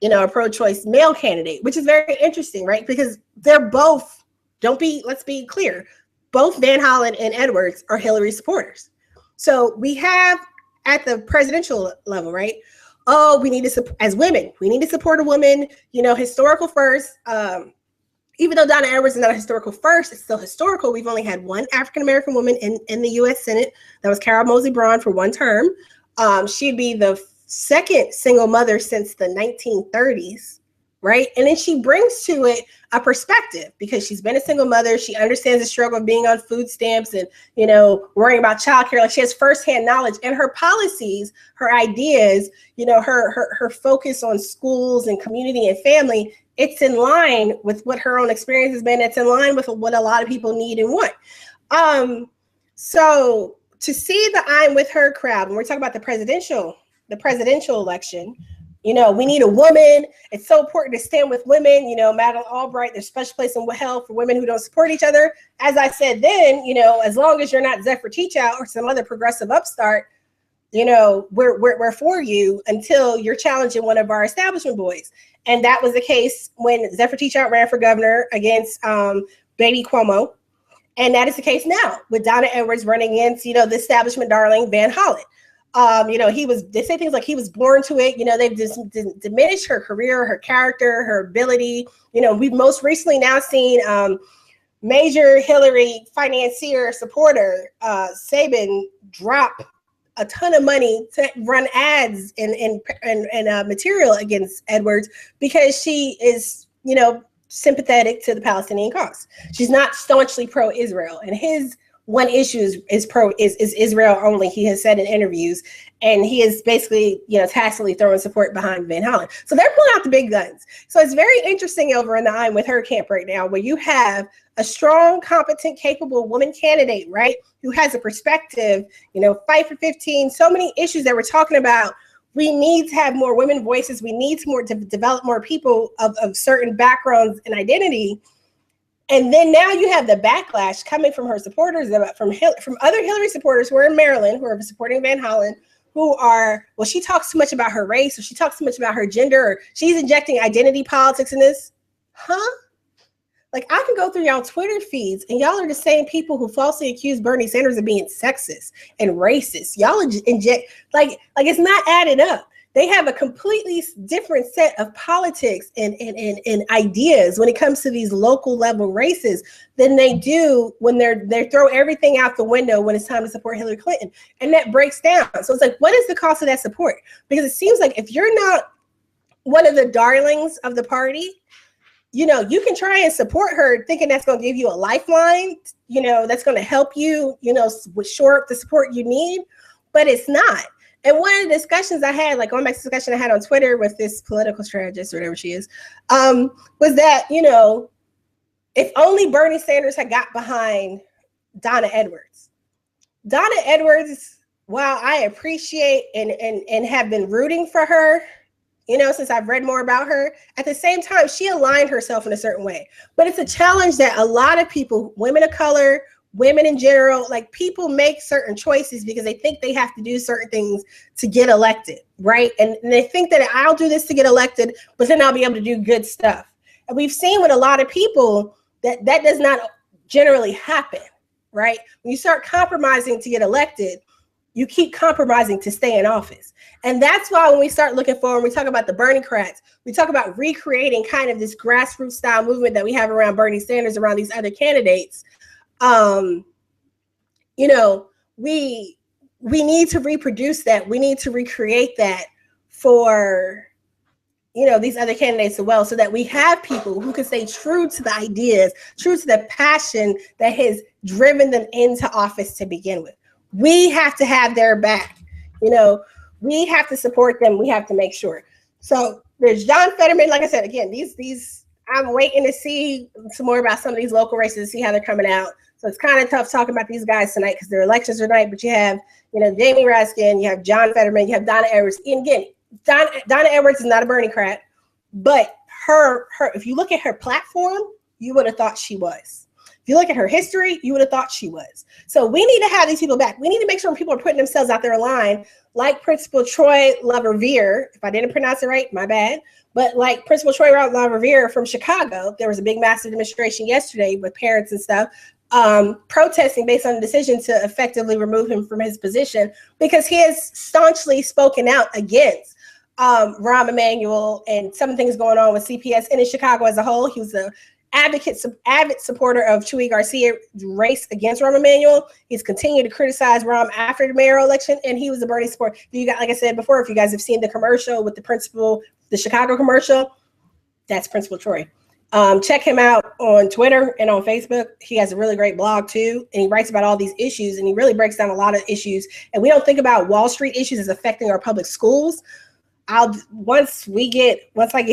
a pro-choice male candidate, which is very interesting, right? Because they're both, let's be clear, both Van Hollen and Edwards are Hillary supporters. So we have at the presidential level, right? Oh, we need to, as women, we need to support a woman, historical first. even though Donna Edwards is not a historical first, it's still historical. We've only had one African-American woman in the U.S. Senate. That was Carol Moseley Braun for one term. She'd be the second single mother since the 1930s, right? And then she brings to it a perspective because she's been a single mother. She understands the struggle of being on food stamps and, you know, worrying about childcare. Like she has firsthand knowledge, and her policies, her ideas, you know, her focus on schools and community and family, it's in line with what her own experience has been. It's in line with what a lot of people need and want. So to see the I'm with her crowd, when we're talking about the presidential election, you know, we need a woman. It's so important to stand with women. You know, Madeleine Albright, there's special place in hell for women who don't support each other. As I said then, you know, as long as you're not Zephyr Teachout or some other progressive upstart, you know, we're for you until you're challenging one of our establishment boys. And that was the case when Zephyr Teachout ran for governor against Baby Cuomo. And that is the case now with Donna Edwards running against, you know, the establishment darling Van Hollen. You know, they say things like he was born to it. You know, they've just diminished her career, her character, her ability. You know, we've most recently now seen major Hillary financier supporter Sabin drop a ton of money to run ads and material against Edwards because she is, you know, sympathetic to the Palestinian cause. She's not staunchly pro-Israel, and his one issue is Israel only. He has said in interviews, and he is basically, you know, tacitly throwing support behind Van Hollen. So they're pulling out the big guns. So it's very interesting over in the I'm with her camp right now, where you have a strong, competent, capable woman candidate, right, who has a perspective, you know, fight for 15, so many issues that we're talking about. We need to have more women voices. We need to develop more people of certain backgrounds and identity. And then now you have the backlash coming from her supporters, from other Hillary supporters who are in Maryland, who are supporting Van Hollen, who are, well, she talks too much about her race, or she talks too much about her gender, or she's injecting identity politics in this. Huh? Like, I can go through y'all Twitter feeds, and y'all are the same people who falsely accuse Bernie Sanders of being sexist and racist. Y'all inject, like it's not added up. They have a completely different set of politics and ideas when it comes to these local level races than they do when they throw everything out the window when it's time to support Hillary Clinton. And that breaks down. So it's like, what is the cost of that support? Because it seems like if you're not one of the darlings of the party, you know, you can try and support her thinking that's going to give you a lifeline, you know, that's going to help you, you know, shore up the support you need, but it's not. And one of the discussions I had, like going back to the discussion I had on Twitter with this political strategist, or whatever she is, was that, you know, if only Bernie Sanders had got behind Donna Edwards. Donna Edwards, while I appreciate and have been rooting for her, you know, since I've read more about her, at the same time, she aligned herself in a certain way. But it's a challenge that a lot of people, women of color, women in general, like people make certain choices because they think they have to do certain things to get elected, right? And they think that I'll do this to get elected, but then I'll be able to do good stuff. And we've seen with a lot of people that does not generally happen, right? When you start compromising to get elected, you keep compromising to stay in office. And that's why when we start looking forward, we talk about the Bernie-crats, we talk about recreating kind of this grassroots style movement that we have around Bernie Sanders, around these other candidates. You know, we need to reproduce that. We need to recreate that for, you know, these other candidates as well, so that we have people who can stay true to the ideas, true to the passion that has driven them into office to begin with. We have to have their back. You know, we have to support them. We have to make sure. So there's John Fetterman. Like I said, again, these I'm waiting to see some more about some of these local races, to see how they're coming out. So it's kind of tough talking about these guys tonight because their elections are tonight. But you have, you know, Jamie Raskin, you have John Fetterman, you have Donna Edwards. And again, Donna Edwards is not a Bernie-crat, but her if you look at her platform, you would have thought she was. If you look at her history, you would have thought she was. So we need to have these people back. We need to make sure when people are putting themselves out there aligned, like Principal Troy LaRiviere, if I didn't pronounce it right, my bad. But like Principal Troy LaRiviere from Chicago, there was a big massive demonstration yesterday with parents and stuff, protesting based on the decision to effectively remove him from his position because he has staunchly spoken out against Rahm Emanuel and some of the things going on with CPS and in Chicago as a whole. He was the avid supporter of Chuy Garcia's race against Rahm Emanuel. He's continued to criticize Rahm after the mayoral election, and he was a Bernie supporter. You got, like I said before, if you guys have seen the commercial with the principal, the Chicago commercial, that's Principal Troy. Check him out on Twitter and on Facebook. He has a really great blog too, and he writes about all these issues, and he really breaks down a lot of issues. And we don't think about Wall Street issues as affecting our public schools. Once I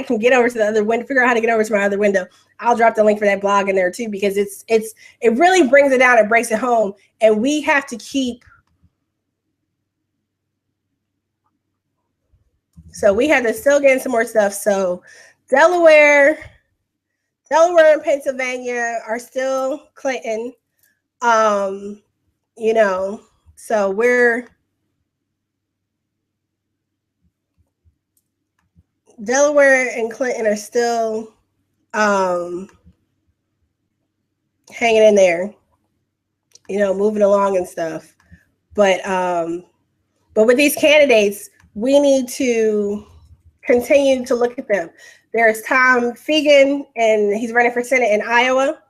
can get over to the other window, figure out how to get over to my other window, I'll drop the link for that blog in there too, because it really brings it down and breaks it home. And we have to keep, so we have to still get in some more stuff. So Delaware and Pennsylvania are still Clinton. So Delaware and Clinton are still hanging in there, moving along and stuff. But with these candidates, we need to continue to look at them. There's Tom Fegan, and he's running for Senate in Iowa.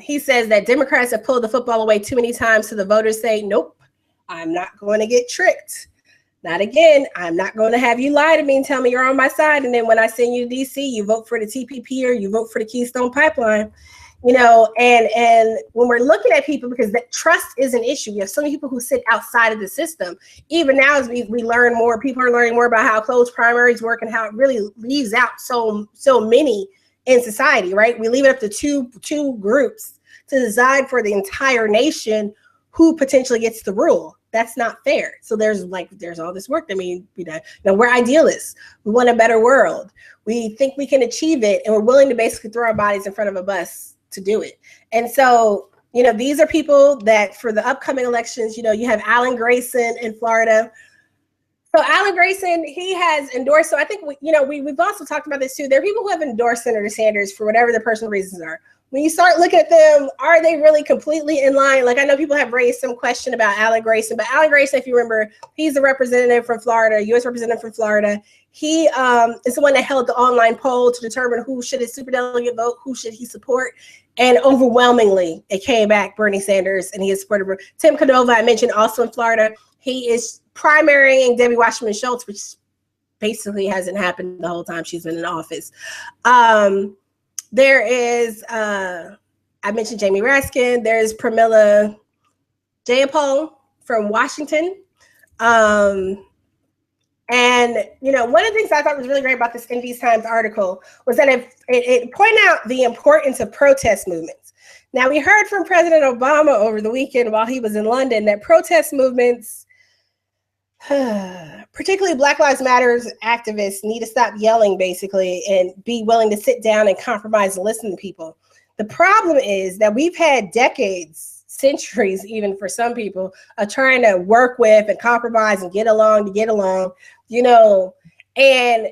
He says that Democrats have pulled the football away too many times, so the voters say, nope, I'm not going to get tricked. Not again. I'm not going to have you lie to me and tell me you're on my side. And then when I send you to DC, you vote for the TPP or you vote for the Keystone Pipeline, and when we're looking at people, because that trust is an issue. We have so many people who sit outside of the system. Even now, as we learn more, people are learning more about how closed primaries work and how it really leaves out so many in society, right? We leave it up to two groups to decide for the entire nation who potentially gets the rule. That's not fair. So there's all this work that we do. We're idealists. We want a better world. We think we can achieve it, and we're willing to basically throw our bodies in front of a bus to do it. And so, these are people that for the upcoming elections, you have Alan Grayson in Florida. So Alan Grayson, he has endorsed. So I think we've also talked about this too. There are people who have endorsed Senator Sanders for whatever their personal reasons are. When you start looking at them, are they really completely in line? Like, I know people have raised some question about Alan Grayson, but Alan Grayson, if you remember, he's the representative from Florida, U.S. representative from Florida. He is the one that held the online poll to determine who should his superdelegate vote, who should he support. And overwhelmingly, it came back Bernie Sanders, and he is supported. Tim Cordova, I mentioned, also in Florida. He is primarying Debbie Wasserman Schultz, which basically hasn't happened the whole time she's been in office. There is, I mentioned Jamie Raskin. There's Pramila Jayapal from Washington. And, one of the things I thought was really great about this In These Times article was that it pointed out the importance of protest movements. Now, we heard from President Obama over the weekend while he was in London that protest movements, particularly Black Lives Matter activists, need to stop yelling, basically, and be willing to sit down and compromise and listen to people. The problem is that we've had decades, centuries, even for some people, of trying to work with and compromise and get along, and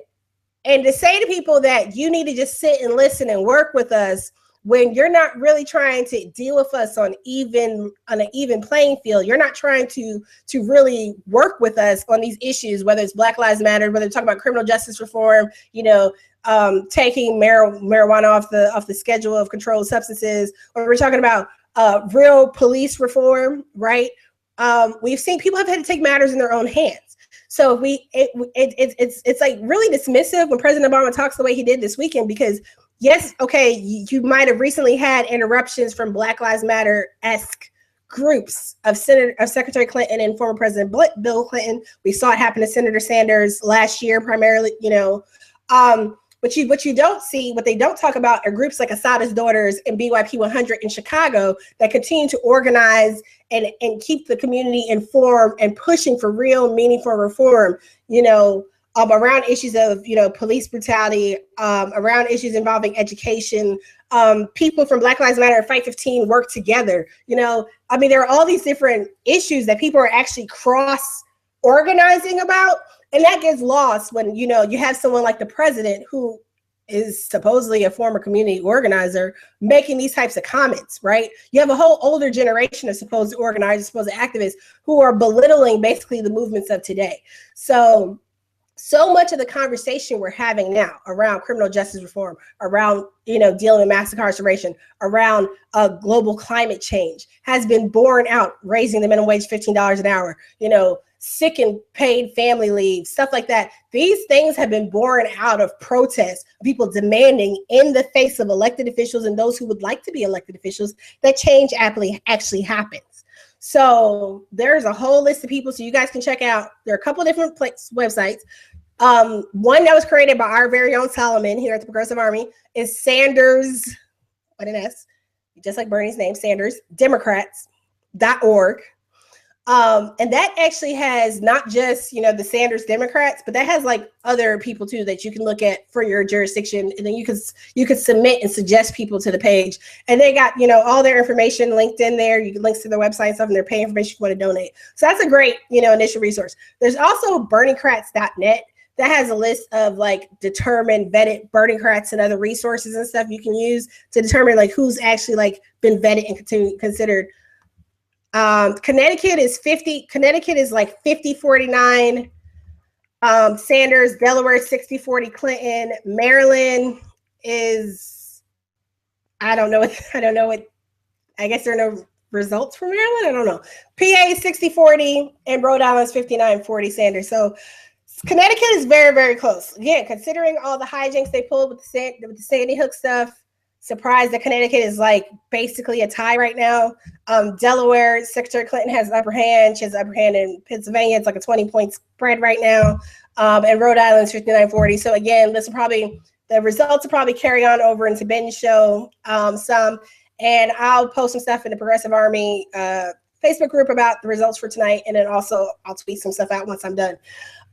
to say to people that you need to just sit and listen and work with us when you're not really trying to deal with us on an even playing field. You're not trying to really work with us on these issues, whether it's Black Lives Matter, whether they're talking about criminal justice reform, taking marijuana off the schedule of controlled substances, or we're talking about real police reform, right? We've seen people have had to take matters in their own hands. So it's like really dismissive when President Obama talks the way he did this weekend, because yes, okay, you might have recently had interruptions from Black Lives Matter-esque groups of Secretary Clinton and former President Bill Clinton. We saw it happen to Senator Sanders last year, primarily, What you don't see, what they don't talk about, are groups like Assata's Daughters and BYP 100 in Chicago that continue to organize and keep the community informed and pushing for real, meaningful reform, around issues of, police brutality, around issues involving education. People from Black Lives Matter and Fight 15 work together. There are all these different issues that people are actually cross-organizing about. And that gets lost when, you have someone like the president, who is supposedly a former community organizer, making these types of comments, right? You have a whole older generation of supposed organizers, supposed activists, who are belittling basically the movements of today. So so much of the conversation we're having now around criminal justice reform, around, dealing with mass incarceration, around global climate change has been borne out, raising the minimum wage $15 an hour, sick and paid family leave, stuff like that. These things have been born out of protests, people demanding in the face of elected officials and those who would like to be elected officials that change actually happens. So there's a whole list of people. So you guys can check out, there are a couple of different websites. One that was created by our very own Solomon here at the Progressive Army is Sanders, what an S, just like Bernie's name, Sanders, Democrats.org. And that actually has not just, the Sanders Democrats, but that has like other people too that you can look at for your jurisdiction. And then you could submit and suggest people to the page. And they got, all their information linked in there. You can links to their website and stuff and their pay information if you want to donate. So that's a great, initial resource. There's also BurningCrats.net that has a list of like determined vetted BurningCrats and other resources and stuff you can use to determine like who's actually like been vetted and considered. Connecticut is like 50-49 Sanders, Delaware 60-40 Clinton, Maryland is I don't know what I guess there are no results from Maryland. I don't know. PA 60-40 and Rhode Island's 59-40 Sanders. So Connecticut is very, very close. Again, considering all the hijinks they pulled with the Sandy Hook stuff. Surprised that Connecticut is like basically a tie right now. Delaware, Secretary Clinton has the upper hand. She has the upper hand in Pennsylvania. It's like a 20-point spread right now. And Rhode Island's 59-40. So again, the results will probably carry on over into Ben's show some. And I'll post some stuff in the Progressive Army Facebook group about the results for tonight. And then also I'll tweet some stuff out once I'm done.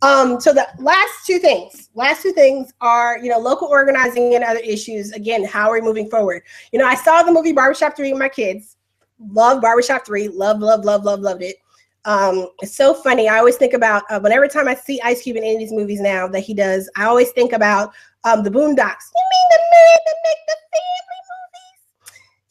So the last two things are, local organizing and other issues. Again, how are we moving forward? I saw the movie Barbershop 3 with my kids. Love Barbershop 3. Loved it. It's so funny. I always think about whenever time I see Ice Cube in any of these movies now that he does, I always think about the Boondocks. You mean the man that make the family movies?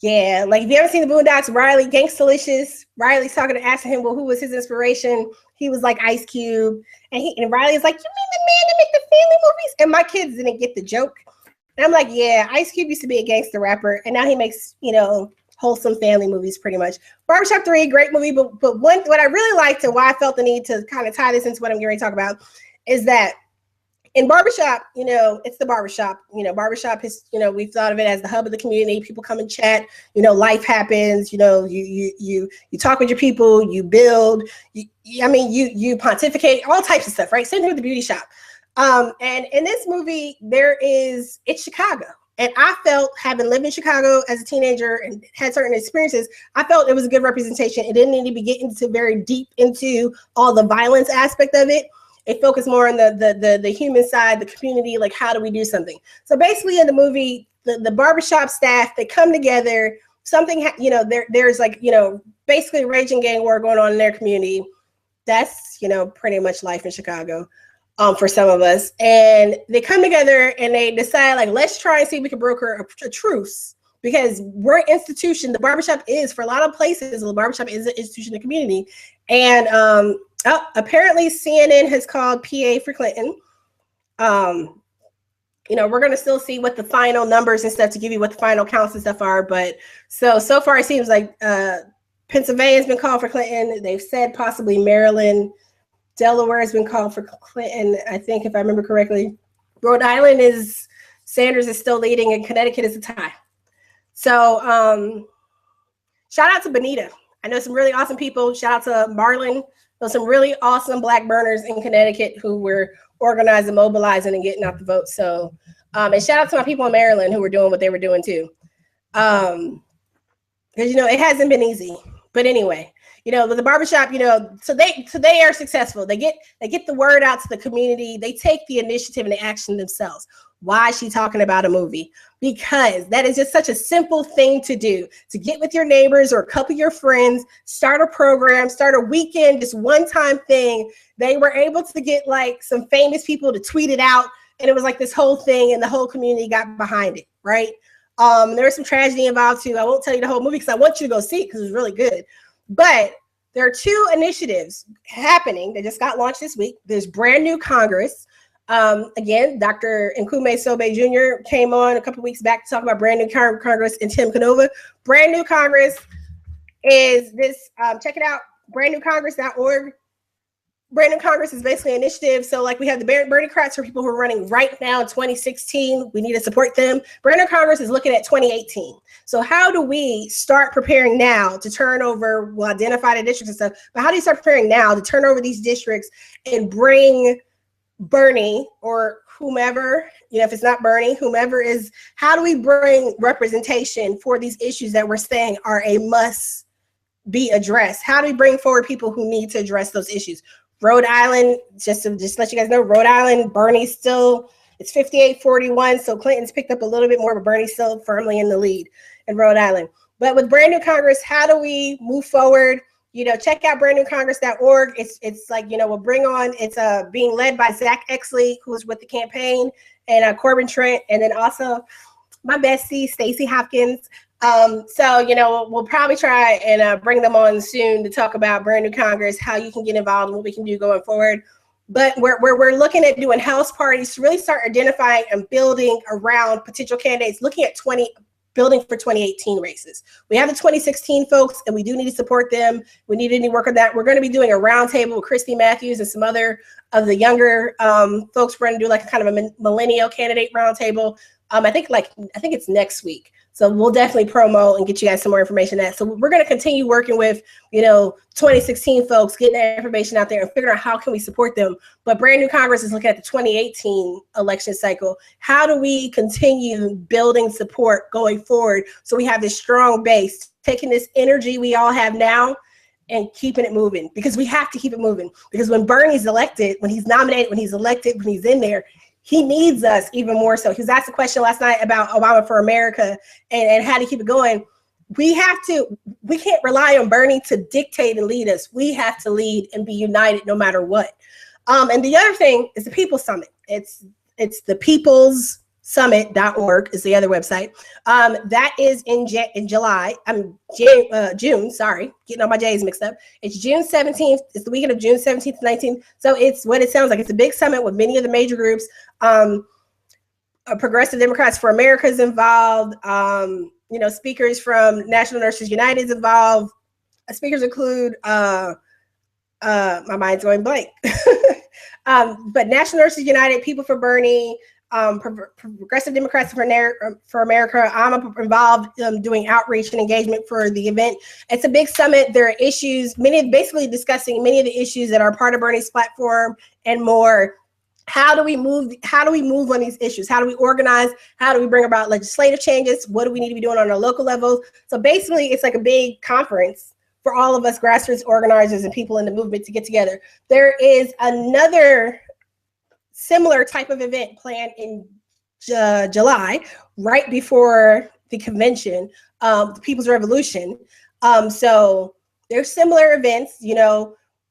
Yeah, like if you haven't seen the Boondocks, Riley, Gangstalicious, Riley's asking him, well, who was his inspiration? He was like Ice Cube. And Riley's like, you mean the man that make the family movies? And my kids didn't get the joke. And I'm like, yeah, Ice Cube used to be a gangster rapper. And now he makes, wholesome family movies pretty much. Barbershop 3, great movie. But what I really liked and why I felt the need to kind of tie this into what I'm getting ready to talk about is that in Barbershop, it's the barbershop. Barbershop is, we've thought of it as the hub of the community. People come and chat. Life happens. You talk with your people. You build. You pontificate. All types of stuff, right? Same thing with the beauty shop. And in this movie, it's Chicago. And I felt, having lived in Chicago as a teenager and had certain experiences, I felt it was a good representation. It didn't need to be getting very deep into all the violence aspect of it. It focused more on the human side, the community, like how do we do something? So basically in the movie, the barbershop staff, they come together, there's like, basically a raging gang war going on in their community. That's, pretty much life in Chicago for some of us. And they come together and they decide like, let's try and see if we can broker a truce because we're an institution. The barbershop is, for a lot of places, the barbershop is an institution in the community. And, apparently CNN has called PA for Clinton. We're going to still see what the final numbers and stuff to give you what the final counts and stuff are. But so far it seems like Pennsylvania has been called for Clinton. They've said possibly Maryland. Delaware has been called for Clinton, I think, if I remember correctly. Rhode Island Sanders is still leading and Connecticut is a tie. So shout out to Benita. I know some really awesome people. Shout out to Marlon. There's some really awesome Black burners in Connecticut who were organizing, mobilizing, and getting out the vote. So, and shout out to my people in Maryland who were doing what they were doing too. Because, it hasn't been easy. But anyway, with the barbershop, so they are successful. They get the word out to the community. They take the initiative and the action themselves. Why is she talking about a movie? Because that is just such a simple thing to do, to get with your neighbors or a couple of your friends, start a program, start a weekend, just one-time thing. They were able to get like some famous people to tweet it out. And it was like this whole thing and the whole community got behind it, right? There was some tragedy involved too. I won't tell you the whole movie because I want you to go see it because it's really good. But there are two initiatives happening that just got launched this week. There's brand new Congress. Again, Dr. Nkume Sobe Jr. came on a couple weeks back to talk about brand new Congress and Tim Canova. Brand new Congress is this, check it out, brandnewcongress.org. Brand New Congress is basically an initiative. So like we have the Bernie Crats for people who are running right now in 2016. We need to support them. Brand New Congress is looking at 2018. So how do we start preparing now to turn over, we'll identify the districts and stuff, but how do you start preparing now to turn over these districts and bring Bernie or whomever, if it's not Bernie, whomever is, how do we bring representation for these issues that we're saying are a must be addressed? How do we bring forward people who need to address those issues? Rhode Island, just to let you guys know, Rhode Island, Bernie's still, it's 58-41. So Clinton's picked up a little bit more, but Bernie's still firmly in the lead in Rhode Island. But with Brand New Congress, how do we move forward? Check out brandnewcongress.org. It's like, we'll bring on, it's being led by Zach Exley, who's with the campaign, and Corbin Trent, and then also my bestie, Stacey Hopkins. So, we'll probably try and bring them on soon to talk about Brand New Congress, how you can get involved and what we can do going forward. But we're looking at doing house parties to really start identifying and building around potential candidates, looking at building for 2018 races. We have the 2016 folks, and we do need to support them. We need to work on that. We're going to be doing a roundtable with Christy Matthews and some other of the younger folks. We're going to do like a kind of a millennial candidate roundtable. I think it's next week. So we'll definitely promo and get you guys some more information on that. So we're going to continue working with, 2016 folks, getting that information out there and figuring out how can we support them. But Brand New Congress is looking at the 2018 election cycle. How do we continue building support going forward so we have this strong base, taking this energy we all have now and keeping it moving? Because we have to keep it moving. Because when Bernie's elected, when he's nominated, when he's elected, when he's in there, he needs us even more so. He was asked a question last night about Obama for America and how to keep it going. We can't rely on Bernie to dictate and lead us. We have to lead and be united no matter what. And the other thing is the People's Summit. It's the peoplessummit.org is the other website. That is in July. June, sorry, getting all my J's mixed up. It's June 17th. It's the weekend of June 17th to 19th. So it's what it sounds like. It's a big summit with many of the major groups. Progressive Democrats for America is involved. Speakers from National Nurses United is involved. Speakers include, my mind's going blank. But National Nurses United, People for Bernie, Progressive Democrats for America. I'm involved doing outreach and engagement for the event. It's a big summit. There are issues, basically discussing many of the issues that are part of Bernie's platform and more. How do we move on these issues? How do we organize? How do we bring about legislative changes? What do we need to be doing on a local level? So basically, it's like a big conference for all of us grassroots organizers and people in the movement to get together. There is another similar type of event planned in July, right before the convention, the People's Revolution. So there's similar events,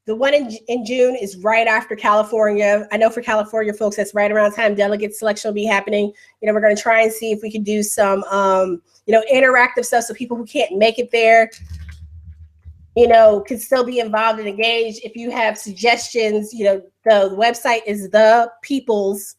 the one in June is right after California. I know for California folks, that's right around time delegate selection will be happening. We're going to try and see if we can do some, interactive stuff so people who can't make it there, can still be involved and engaged. If you have suggestions, the website is the People's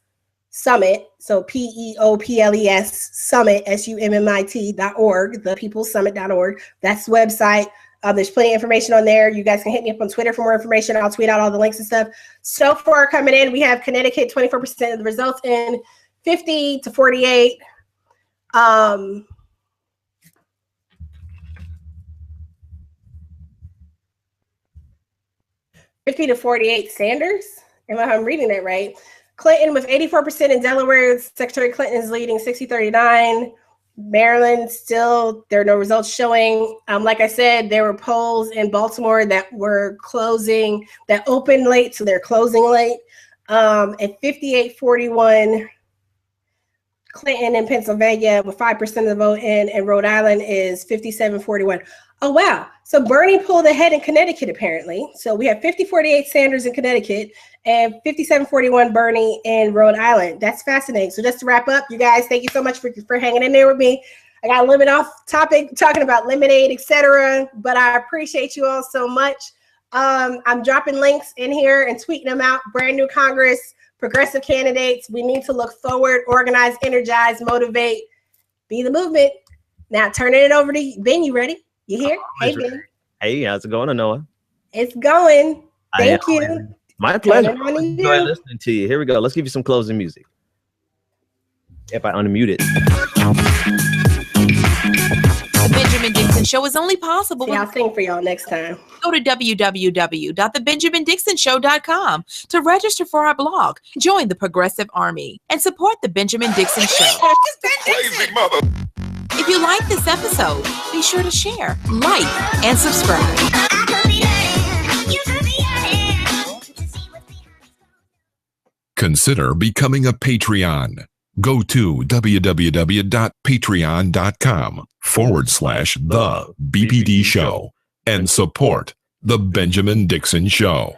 Summit. So PEOPLES Summit, SUMMIT.org, thepeoplessummit.org. That's the website. There's plenty of information on there. You guys can hit me up on Twitter for more information. I'll tweet out all the links and stuff. So far coming in, we have Connecticut, 24% of the results in, 50 to 48. 50 to 48 Sanders. If I'm reading that right. Clinton with 84% in Delaware. Secretary Clinton is leading 60-39. Maryland, still, there are no results showing. Like I said, there were polls in Baltimore that were closing, that opened late, so they're closing late. At 58-41, Clinton in Pennsylvania with 5% of the vote in, and Rhode Island is 57-41. Oh, wow. So Bernie pulled ahead in Connecticut, apparently. So we have 50-48 Sanders in Connecticut and 57-41 Bernie in Rhode Island. That's fascinating. So just to wrap up, you guys, thank you so much for hanging in there with me. I got a little bit off topic, talking about lemonade, etc., but I appreciate you all so much. I'm dropping links in here and tweeting them out. Brand New Congress, progressive candidates. We need to look forward, organize, energize, motivate, be the movement. Now turning it over to you. Ben, you ready? You here? Hey, Ben. Hey, how's it going, Anoa? It's going. Thank you. My pleasure. Enjoy listening to you. Here we go. Let's give you some closing music. If I unmute it. The Benjamin Dixon Show is only possible. See, I'll sing for y'all next time. Go to www.thebenjamindixonshow.com to register for our blog, join the Progressive Army, and support the Benjamin Dixon Show. Crazy mother. If you like this episode, be sure to share, like, and subscribe. Consider becoming a Patreon. Go to www.patreon.com/the BPD Show and support The Benjamin Dixon Show.